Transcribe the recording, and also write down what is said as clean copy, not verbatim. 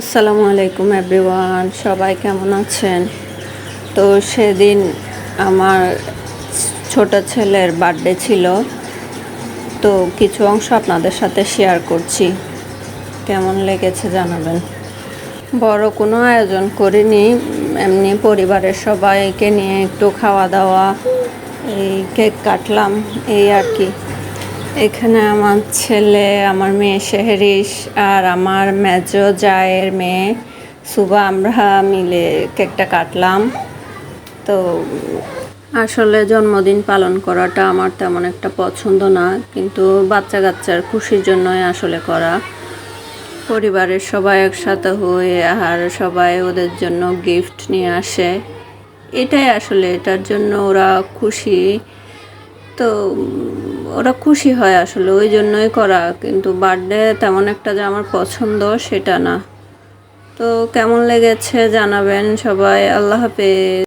আসসালামু আলাইকুম এভরিওয়ান, সবাই কেমন আছেন? তো সেদিন আমার ছোট ছেলের বার্থডে ছিল, তো কিছু অংশ আপনাদের সাথে শেয়ার করছি। কেমন লেগেছে জানাবেন। বড় কোনো আয়োজন করিনি, এমনি পরিবারের সবাইকে নিয়ে একটু খাওয়া দাওয়া, এই কেক কাটলাম, এই আর কি। এখানে আমার ছেলে, আমার মেয়ে শেহরিশ আর আমার মেজো জায়ের মেয়ে সুবা, আমরা মিলে কেকটা কাটলাম। তো আসলে জন্মদিন পালন করাটা আমার তেমন একটা পছন্দ না, কিন্তু বাচ্চা কাচ্চার খুশির জন্যই আসলে করা। পরিবারের সবাই একসাথে হয়ে আর সবাই ওদের জন্য গিফট নিয়ে আসে, এটাই আসলে, এটার জন্য ওরা খুশি। তো ওরা খুশি হয় আসলে, ওই জন্যই করা। কিন্তু বার্থডে তেমন একটা যে আমার পছন্দ সেটা না। তো কেমন লেগেছে জানাবেন সবাই। আল্লাহ হাফেজ।